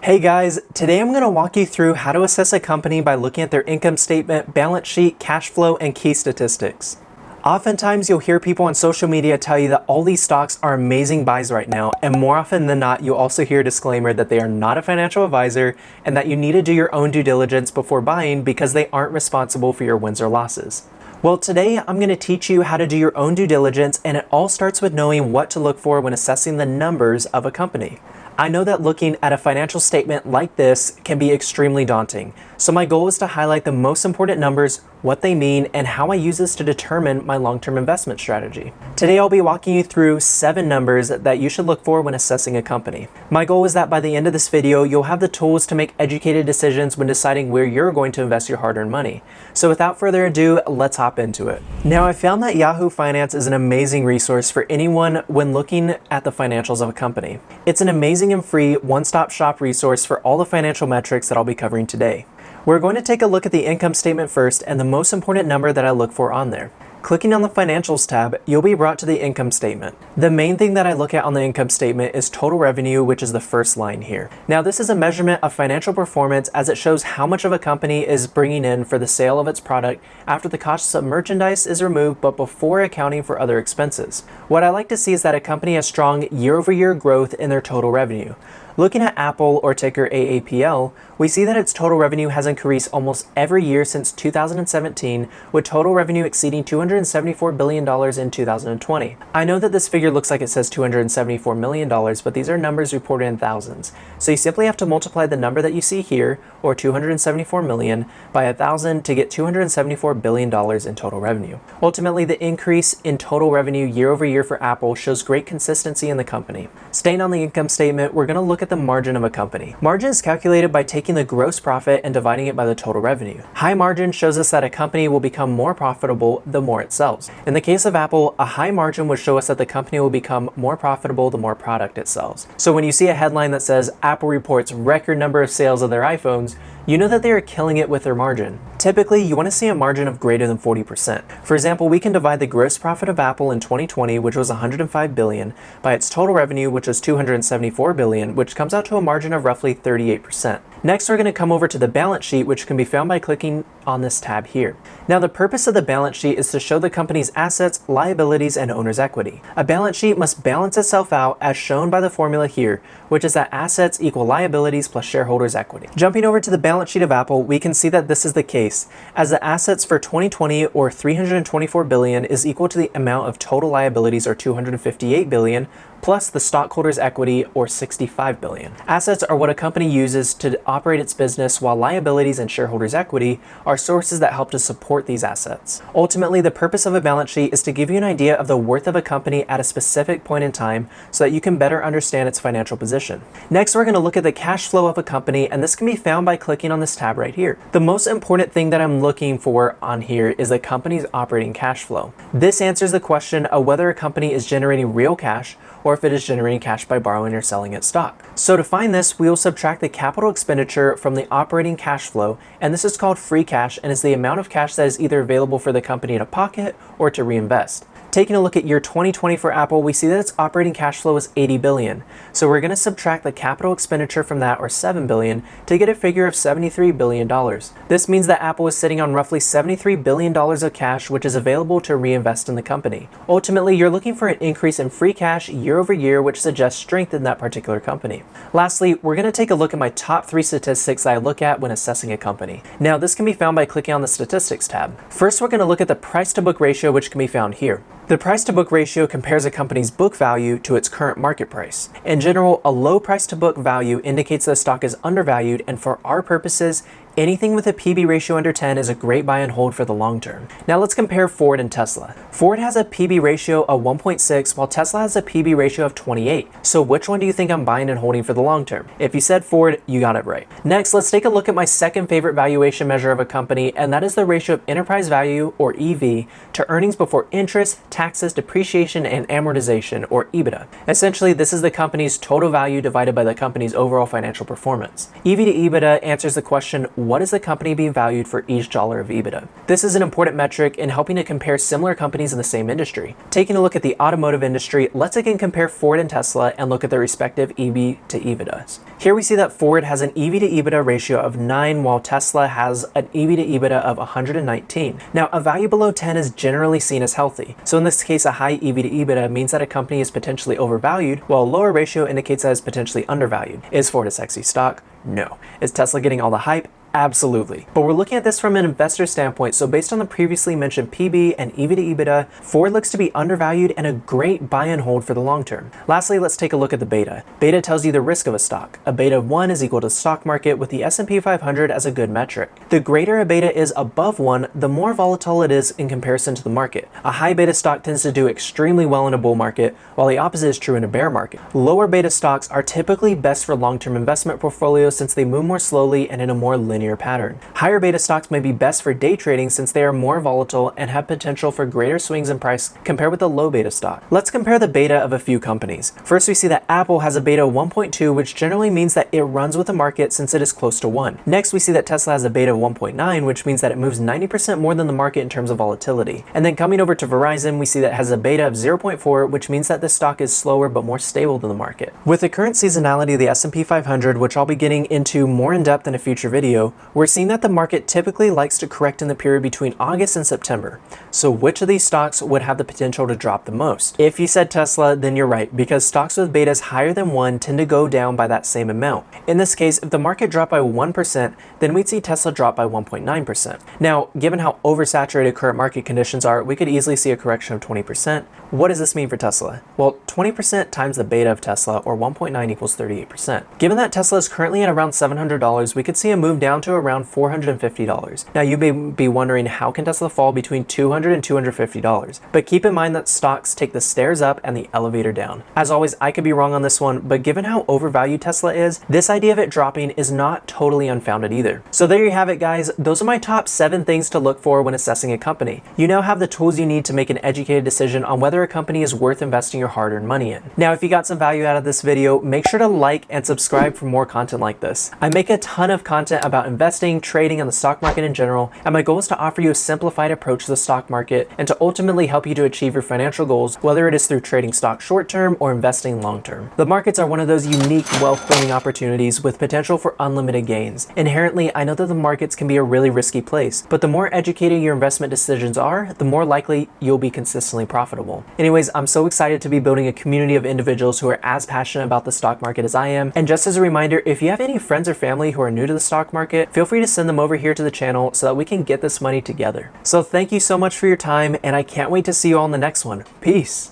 Hey guys, today I'm going to walk you through how to assess a company by looking at their income statement, balance sheet, cash flow, and key statistics. Oftentimes you'll hear people on social media tell you that all these stocks are amazing buys right now, and more often than not you'll also hear a disclaimer that they are not a financial advisor and that you need to do your own due diligence before buying because they aren't responsible for your wins or losses. Well, today I'm going to teach you how to do your own due diligence, and it all starts with knowing what to look for when assessing the numbers of a company. I know that looking at a financial statement like this can be extremely daunting, so my goal is to highlight the most important numbers, what they mean, and how I use this to determine my long-term investment strategy. Today I'll be walking you through 7 numbers that you should look for when assessing a company. My goal is that by the end of this video, you'll have the tools to make educated decisions when deciding where you're going to invest your hard-earned money. So without further ado, let's hop into it. Now, I found that Yahoo Finance is an amazing resource for anyone when looking at the financials of a company. It's an amazing and free one-stop shop resource for all the financial metrics that I'll be covering today. We're going to take a look at the income statement first and the most important number that I look for on there. Clicking on the Financials tab, you'll be brought to the income statement. The main thing that I look at on the income statement is total revenue, which is the first line here. Now, this is a measurement of financial performance as it shows how much of a company is bringing in for the sale of its product after the cost of merchandise is removed but before accounting for other expenses. What I like to see is that a company has strong year-over-year growth in their total revenue. Looking at Apple, or ticker AAPL, we see that its total revenue has increased almost every year since 2017, with total revenue exceeding $274 billion in 2020. I know that this figure looks like it says $274 million, but these are numbers reported in thousands. So you simply have to multiply the number that you see here, or 274 million, by 1,000 to get $274 billion in total revenue. Ultimately, the increase in total revenue year over year for Apple shows great consistency in the company. Staying on the income statement, we're going to look at the margin of a company. Margin is calculated by taking the gross profit and dividing it by the total revenue. High margin shows us that a company will become more profitable the more it sells. In the case of Apple, a high margin would show us that the company will become more profitable the more product it sells. So when you see a headline that says Apple reports record number of sales of their iPhones, you know that they are killing it with their margin. Typically, you want to see a margin of greater than 40%. For example, we can divide the gross profit of Apple in 2020, which was $105 billion, by its total revenue, which was $274 billion, which comes out to a margin of roughly 38%. Next, we're going to come over to the balance sheet, which can be found by clicking on this tab here. Now, the purpose of the balance sheet is to show the company's assets, liabilities, and owner's equity. A balance sheet must balance itself out as shown by the formula here, which is that assets equal liabilities plus shareholders' equity. Jumping over to the balance sheet of Apple, we can see that this is the case, as the assets for 2020, or $324 billion, is equal to the amount of total liabilities, or $258 billion, plus the stockholders' equity, or $65 billion. Assets are what a company uses to operate its business, while liabilities and shareholders' equity are sources that help to support these assets. Ultimately, the purpose of a balance sheet is to give you an idea of the worth of a company at a specific point in time so that you can better understand its financial position. Next, we're going to look at the cash flow of a company, and this can be found by clicking on this tab right here. The most important thing that I'm looking for on here is the company's operating cash flow. This answers the question of whether a company is generating real cash or if it is generating cash by borrowing or selling its stock. So to find this, we will subtract the capital expenditure from the operating cash flow, and this is called free cash and is the amount of cash that is either available for the company to pocket or to reinvest. Taking a look at year 2020 for Apple, we see that its operating cash flow is $80 billion. So we're going to subtract the capital expenditure from that, or $7 billion, to get a figure of $73 billion. This means that Apple is sitting on roughly $73 billion of cash, which is available to reinvest in the company. Ultimately, you're looking for an increase in free cash year over year, which suggests strength in that particular company. Lastly, we're going to take a look at my top 3 statistics that I look at when assessing a company. Now, this can be found by clicking on the Statistics tab. First, we're going to look at the price-to-book ratio, which can be found here. The price-to-book ratio compares a company's book value to its current market price. In general, a low price-to-book value indicates that a stock is undervalued, and for our purposes, anything with a PB ratio under 10 is a great buy and hold for the long term. Now let's compare Ford and Tesla. Ford has a PB ratio of 1.6, while Tesla has a PB ratio of 28. So which one do you think I'm buying and holding for the long term? If you said Ford, you got it right. Next, let's take a look at my second favorite valuation measure of a company, and that is the ratio of enterprise value, or EV, to earnings before interest, taxes, depreciation, and amortization, or EBITDA. Essentially, this is the company's total value divided by the company's overall financial performance. EV to EBITDA answers the question, what is the company being valued for each dollar of EBITDA. This is an important metric in helping to compare similar companies in the same industry. Taking a look at the automotive industry, let's again compare Ford and Tesla and look at their respective EV to EBITDAs. Here we see that Ford has an EV to EBITDA ratio of 9, while Tesla has an EV to EBITDA of 119. Now, a value below 10 is generally seen as healthy. So in this case, a high EV to EBITDA means that a company is potentially overvalued, while a lower ratio indicates that it's potentially undervalued. Is Ford a sexy stock? No. Is Tesla getting all the hype? Absolutely. But we're looking at this from an investor standpoint, so based on the previously mentioned PB and EV to EBITDA, Ford looks to be undervalued and a great buy and hold for the long term. Lastly, let's take a look at the beta. Beta tells you the risk of a stock. A beta of 1 is equal to the stock market, with the S&P 500 as a good metric. The greater a beta is above 1, the more volatile it is in comparison to the market. A high beta stock tends to do extremely well in a bull market, while the opposite is true in a bear market. Lower beta stocks are typically best for long-term investment portfolios since they move more slowly and in a more linear pattern. Higher beta stocks may be best for day trading since they are more volatile and have potential for greater swings in price compared with a low beta stock. Let's compare the beta of a few companies. First, we see that Apple has a beta of 1.2, which generally means that it runs with the market since it is close to 1. Next, we see that Tesla has a beta of 1.9, which means that it moves 90% more than the market in terms of volatility. And then coming over to Verizon, we see that it has a beta of 0.4, which means that this stock is slower but more stable than the market. With the current seasonality of the S&P 500, which I'll be getting into more in depth in a future video, we're seeing that the market typically likes to correct in the period between August and September. So which of these stocks would have the potential to drop the most? If you said Tesla, then you're right, because stocks with betas higher than 1 tend to go down by that same amount. In this case, if the market dropped by 1%, then we'd see Tesla drop by 1.9%. Now, given how oversaturated current market conditions are, we could easily see a correction of 20%. What does this mean for Tesla? Well, 20% times the beta of Tesla, or 1.9, equals 38%. Given that Tesla is currently at around $700, we could see a move down to around $450. Now, you may be wondering, how can Tesla fall between $200 and $250? But keep in mind that stocks take the stairs up and the elevator down. As always, I could be wrong on this one, but given how overvalued Tesla is, this idea of it dropping is not totally unfounded either. So there you have it, guys. Those are my top 7 things to look for when assessing a company. You now have the tools you need to make an educated decision on whether a company is worth investing your hard-earned money in. Now, if you got some value out of this video, make sure to like and subscribe for more content like this. I make a ton of content about investing, trading, and the stock market in general, and my goal is to offer you a simplified approach to the stock market and to ultimately help you to achieve your financial goals, whether it is through trading stock short-term or investing long-term. The markets are one of those unique wealth-building opportunities with potential for unlimited gains. Inherently, I know that the markets can be a really risky place, but the more educated your investment decisions are, the more likely you'll be consistently profitable. Anyways, I'm so excited to be building a community of individuals who are as passionate about the stock market as I am. And just as a reminder, if you have any friends or family who are new to the stock market, feel free to send them over here to the channel so that we can get this money together. So thank you so much for your time, and I can't wait to see you all in the next one. Peace.